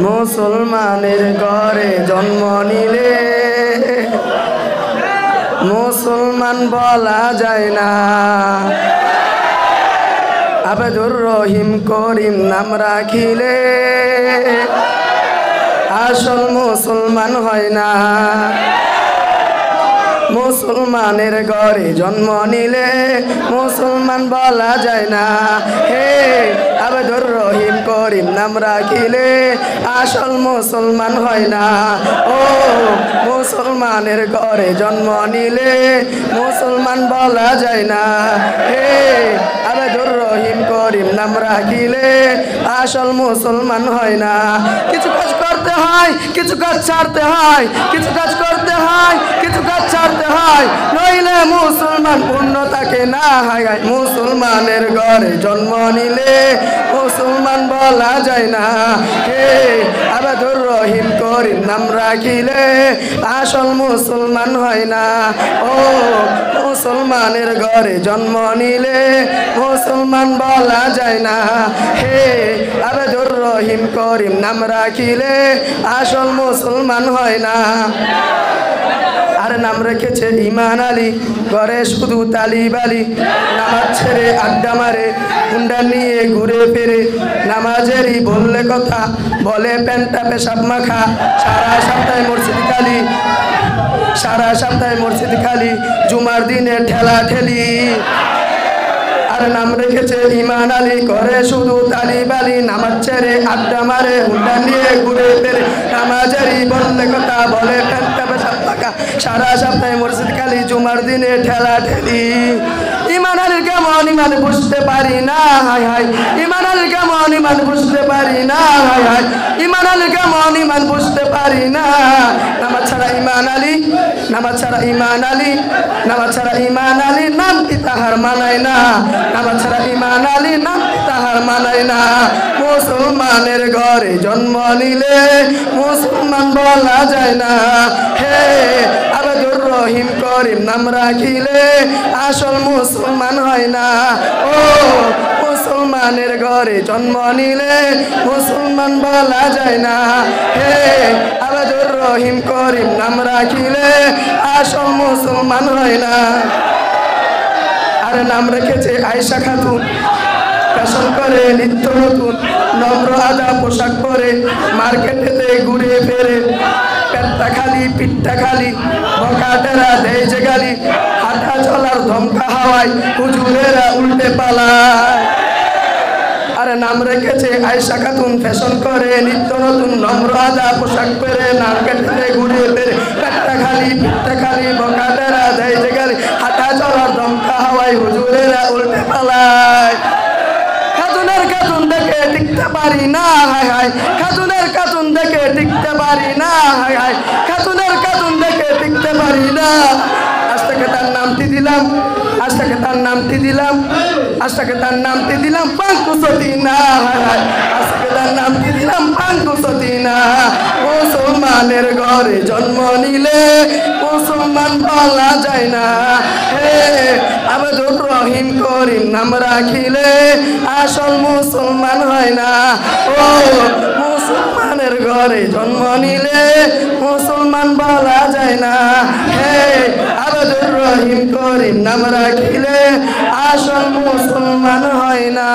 মুসলমানের ঘরে জন্ম নিলে মুসলমান বলা যায় না। আবেদুর রহিম করিম নাম রাখিলে আসল মুসলমান হয় না। মুসলমানের ঘরে জন্ম নিলে মুসলমান বলা যায় না। হে আবেদুর রহিম করিম নাম রাখিলে আসল মুসলমান হয় না। ও মুসলমানের ঘরে জন্ম নিলে মুসলমান বলা যায় না। হে আবেদুর রহিম করিম নাম রাখিলে আসল মুসলমান হয় না। কিছু কাজ করতে হয়, কিছু কাজ ছাড়তে হয়, কিছু কাজ করতে হয়, কিছু কাজ ছাড়তে হয়, নইলে মুসলমান পূর্ণ থাকে না। হায় হায় মুসলমানের ঘরে জন্ম নিলে মুসলমান বলা যায় না। হে আবেদুর রহিম করিম নাম রাখিলে আসল মুসলমান হয় না। ও মুসলমানের ঘরে জন্ম নিলে মুসলমান বলা যায় না। হে আবেদুর রহিম করিম নাম রাখিলে আসল মুসলমান হয় না। আর নাম রেখেছে ইমান আলী, ঘরে শুধু তালিবালি, নামাজ ছেড়ে আড্ডা মারে, হুন্ডা নিয়ে ঘুরে ফিরে, নামাজেরই বললে কথা বলে প্যান্টা পেশাব মাখা, সারা সপ্তাহে মসজিদ খালি, সারা সপ্তাহে মসজিদ খালি, জুমার দিনে ঠেলা ঠেলি। আর নাম রেখেছে ইমান আলী, করে শুধু তালিবালি, নামাজ ছেড়ে আড্ডা মারে, হুন্ডা নিয়ে ঘুরে ফেরে, নামাজেরই বললে কথা বলে প্যান্টা পেশাব মাখা, সারা সপ্তাহে মসজিদ খালি, জুমার দিনে ঠেলা ঠেলি। ইমান আলীর কেমন ইমান বুঝতে পারি না। হায় হায় ইমান আলীর কেমন ইমান বুঝতে পারি না। হায় হায় ইমান আলীর কেমন ইমান বুঝতে পারি না। নামাজ ছাড়া ইমান আলী, নামাজ ছাড়া ইমান আলী, নামাজ ছাড়া ইমান আলী নামটি তাহার মানায় না। নামাজ ছাড়া ইমান আলী নামটি তাহার মানায় না। মুসলমানের ঘরে জন্ম নিলে মুসলমান বলা যায় না। হে আবেদুর রহিম করিম নাম রাখিলে আসল মুসলমান হয় না। ও মুসলমানের ঘরে জন্ম নিলে মুসলমান বলা যায় না। হে আবেদুর রহিম করিম নাম রাখিলে আসল মুসলমান হয় না। আর নাম রেখেছে আয়েশা খাতুন, ফ্যাশন করে নিত্য নতুন, নম্র আদা পোশাক পরে মার্কেটেতে ঘুরে ফেরে, পেটটা খালি পিঠটা খালি, বকা টেরা দেয় যে গালি, হাঁটা চলার ধমকা হাওয়ায় হুজুরেরা উল্টে পালায়। আর নাম রেখেছে আয়েশা খাতুন, ফ্যাশন করে নিত্য নতুন, নম্র আদা পোশাক পরে মার্কেটে ঘুরে ফেরে, পেটটা খালি পিঠটা খালি, বকা টেরা দেয় যে গালি, হাঁটা চলার ধমকা হাওয়ায় হুজুরেরা উল্টে পালায়। খাতুনের খাতুন দেখে টিকতে পারি না। হায় হায় খাতুনের খাতুন দেখে টিকতে পারি না। হায় হায় খাতুনের খাতুন দেখে টিকতে পারি না। আজ থেকে তার নামটি দিলাম, আজ থেকে তার নামটি দিলাম, আজ থেকে তার নামটি দিলাম পাঙ্কুসতিনা। হায় হায় আজ থেকে তার নামটি দিলাম পাঙ্কুসতিনা। মুসলমানের ঘরে জন্ম নিলে মুসলমান বলা যায় না। হে আবেদুর রহিম করিম নাম রাখিলে আসল মুসলমান হয় না। ও মুসলমানের ঘরে জন্ম নিলে মুসলমান বলা যায় না। হে আবেদুর রহিম করিম নাম রাখিলে আসল মুসলমান হয় না।